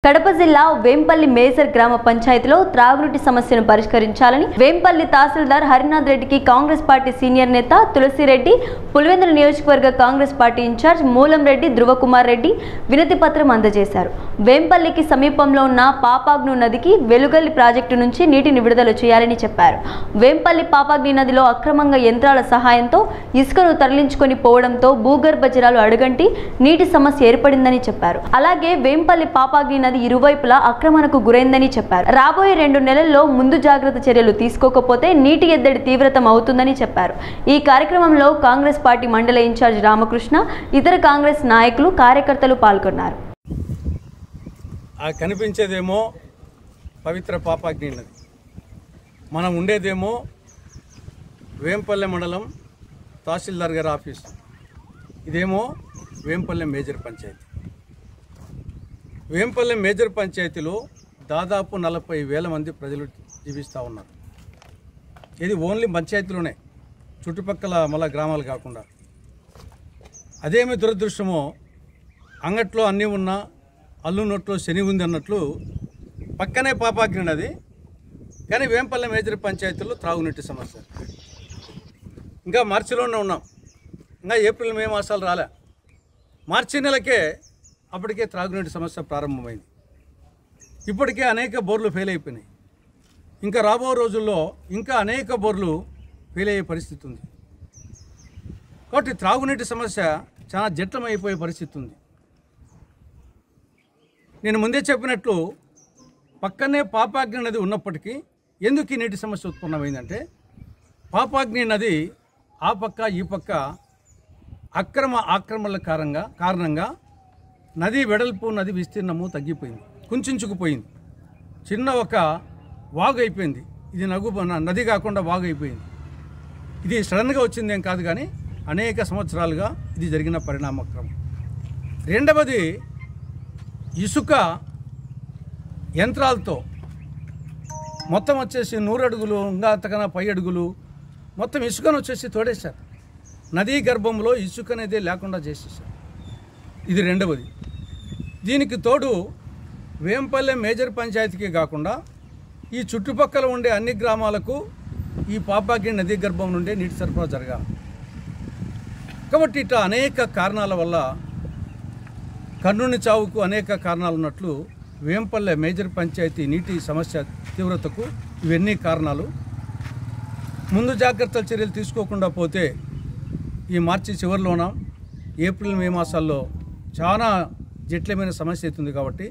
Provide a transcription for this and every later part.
కడప జిల్లా వేంపల్లి మేజర్ గ్రామ పంచాయతీలో త్రాగునీటి సమస్యను పరిష్కరించాలని వేంపల్లి తహసీల్దార్ హరినాథ్ రెడ్డికి కాంగ్రెస్ పార్టీ సీనియర్ నేత తులసిరెడ్డి, పులివెందుల నియోజకవర్గ కాంగ్రెస్ పార్టీ ఇన్ఛార్జ్ మూలంరెడ్డి ధృవకుమార్ రెడ్డి వినతి పత్రం అందజేశారు. వేంపల్లికి సమీపంలో ఉన్న పాపాగ్ను నదికి వెలుగల్లి ప్రాజెక్టు నుంచి నీటిని విడుదల చేయాలని చెప్పారు. వేంపల్లి పాపాగ్ని నదిలో అక్రమంగా యంత్రాల సహాయంతో ఇసుకను తరలించుకొని పోవడంతో భూగర్భ జలాలు అడుగంటి నీటి సమస్య ఏర్పడిందని చెప్పారు. అలాగే వేంపల్లి పాపాగ్ని నది ఇరువైపులా ఆక్రమణకు గురైందని చెప్పారు. రాబోయే 2 నెలల్లో ముందు జాగ్రత్త చర్యలు తీసుకోకపోతే నీటి ఎద్దడి తీవ్రతం అవుతుందని చెప్పారు. ఈ కార్యక్రమంలో కాంగ్రెస్ పార్టీ మండల ఇన్ఛార్జ్ రామకృష్ణ, ఇతర కాంగ్రెస్ నాయకులు, కార్యకర్తలు పాల్గొన్నారు. కనిపించేదేమో పవిత్ర పాపాగ్ని నది, మనం ఉండేదేమో వేంపల్లె మండలం తహసీల్దార్ గారి ఆఫీస్. ఇదేమో వేంపల్లె మేజర్ పంచాయతీ. వేంపల్లె మేజర్ పంచాయతీలో దాదాపు 40,000 మంది ప్రజలు జీవిస్తూ ఉన్నారు. ఇది ఓన్లీ పంచాయతీలోనే, చుట్టుపక్కల మళ్ళా గ్రామాలు కాకుండా. అదేమి దురదృష్టమో, అంగట్లో అన్నీ ఉన్నా అల్లు నోట్లో శని ఉంది అన్నట్లు పక్కనే పాపాగ్ని నది, కానీ వేంపల్లె మేజర్ పంచాయతీలో త్రాగునీటి సమస్య. ఇంకా మార్చిలోనే ఉన్నాం, ఇంకా ఏప్రిల్ మే మాసాలు రాలే. మార్చి నెలకే అప్పటికే త్రాగునీటి సమస్య ప్రారంభమైంది. ఇప్పటికే అనేక బోర్లు ఫెయిల్ అయిపోయినాయి. ఇంకా రాబో రోజుల్లో ఇంకా అనేక బోర్లు ఫెయిల్ అయ్యే పరిస్థితి ఉంది. కాబట్టి త్రాగునీటి సమస్య చాలా జటిలమైపోయే పరిస్థితి ఉంది. నేను ముందే చెప్పినట్లు పక్కనే పాపాగ్ని నది ఉన్నప్పటికీ ఎందుకు ఈ నీటి సమస్య ఉత్పన్నమైందంటే, పాపాగ్ని నది ఆ పక్క ఈ పక్క ఆక్రమణల కారణంగా నది వెడల్పు, నది విస్తీర్ణము తగ్గిపోయింది, కుంచుకుపోయింది. చిన్న ఒక వాగు అయిపోయింది. ఇది నది కాకుండా వాగు అయిపోయింది. ఇది సడన్గా వచ్చిందేం కాదు, కానీ అనేక సంవత్సరాలుగా ఇది జరిగిన పరిణామక్రమం. రెండవది, ఇసుక యంత్రాలతో మొత్తం వచ్చేసి 100 అడుగులు, ఇంకా అంతకన్నా 10 అడుగులు మొత్తం ఇసుకను వచ్చేసి తోడేశారు. నదీ గర్భంలో ఇసుక అనేది లేకుండా చేసేసారు. ఇది రెండవది. దీనికి తోడు వేంపల్లె మేజర్ పంచాయతీకి కాకుండా ఈ చుట్టుపక్కల ఉండే అన్ని గ్రామాలకు ఈ పాపాగ్ని నదీ గర్భం నుండే నీటి సరఫరా జరగాలి. కాబట్టి ఇట్లా అనేక కారణాల వల్ల కర్ణుని చావుకు అనేక కారణాలు ఉన్నట్లు వేంపల్లె మేజర్ పంచాయతీ నీటి సమస్య తీవ్రతకు ఇవన్నీ కారణాలు. ముందు జాగ్రత్తల చర్యలు తీసుకోకుండా పోతే ఈ మార్చి చివరిలోన ఏప్రిల్ మే మాసాల్లో చాలా జటిలమైన సమస్య అవుతుంది. కాబట్టి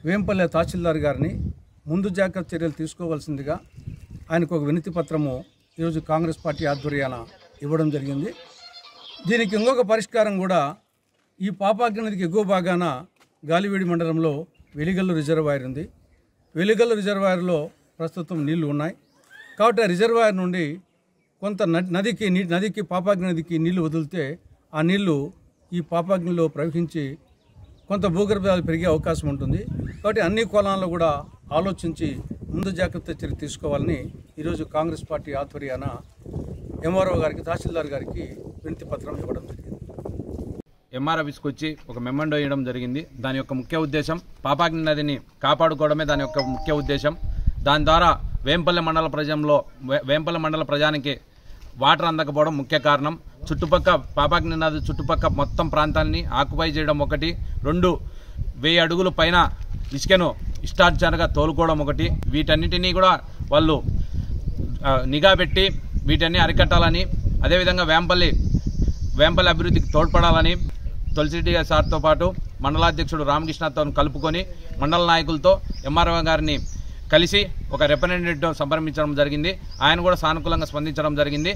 వేంపల్లె తహసీల్దార్ గారిని ముందు జాగ్రత్త చర్యలు తీసుకోవాల్సిందిగా ఆయనకు ఒక వినతి పత్రము ఈరోజు కాంగ్రెస్ పార్టీ ఆధ్వర్యాన ఇవ్వడం జరిగింది. దీనికి ఇంకొక పరిష్కారం కూడా, ఈ పాపాగ్ని నదికి ఎగువ భాగాన గాలివీడి మండలంలో వెలిగల్లు రిజర్వాయర్ ఉంది. వెలిగల్లు రిజర్వాయర్లో ప్రస్తుతం నీళ్లు ఉన్నాయి. కాబట్టి ఆ రిజర్వాయర్ నుండి కొంత నదికి పాపాగ్ని నదికి నీళ్లు వదిలితే ఆ నీళ్లు ఈ పాపాగ్నిలో ప్రవహించి కొంత భూగర్భాలు పెరిగే అవకాశం ఉంటుంది. కాబట్టి అన్ని కోణాల్లో కూడా ఆలోచించి ముందు జాగ్రత్త చర్య తీసుకోవాలని ఈరోజు కాంగ్రెస్ పార్టీ ఆధ్వర్యాన ఎంఆర్ఓ గారికి, తహసీల్దార్ గారికి వినతి పత్రం ఇవ్వడం జరిగింది. ఎంఆర్ ఆఫీస్కి వచ్చి ఒక మెమండో ఇవ్వడం జరిగింది. దాని యొక్క ముఖ్య ఉద్దేశం పాపాగ్ని నదిని కాపాడుకోవడమే దాని యొక్క ముఖ్య ఉద్దేశం. దాని ద్వారా వేంపల్లె మండల ప్రజానికి వాటర్ అందకపోవడం ముఖ్య కారణం. చుట్టుపక్క పాపాగ్ని నది చుట్టుపక్క మొత్తం ప్రాంతాన్ని ఆక్యుపై చేయడం ఒకటి, 2,000 అడుగుల పైన ఇసుకను ఇష్టాచారంగా తోలుకోవడం ఒకటి. వీటన్నిటినీ కూడా వాళ్ళు నిఘా పెట్టి వీటన్ని అరికట్టాలని, అదేవిధంగా వేంపల్లి అభివృద్ధికి తోడ్పడాలని తులసిరెడ్డి సార్తో పాటు మండలాధ్యక్షుడు రామకృష్ణతో కలుపుకొని మండల నాయకులతో ఎంఆర్ఓ గారిని కలిసి ఒక రిప్రజెంటేటివ్ సంప్రదించడం జరిగింది. ఆయన కూడా సానుకూలంగా స్పందించడం జరిగింది.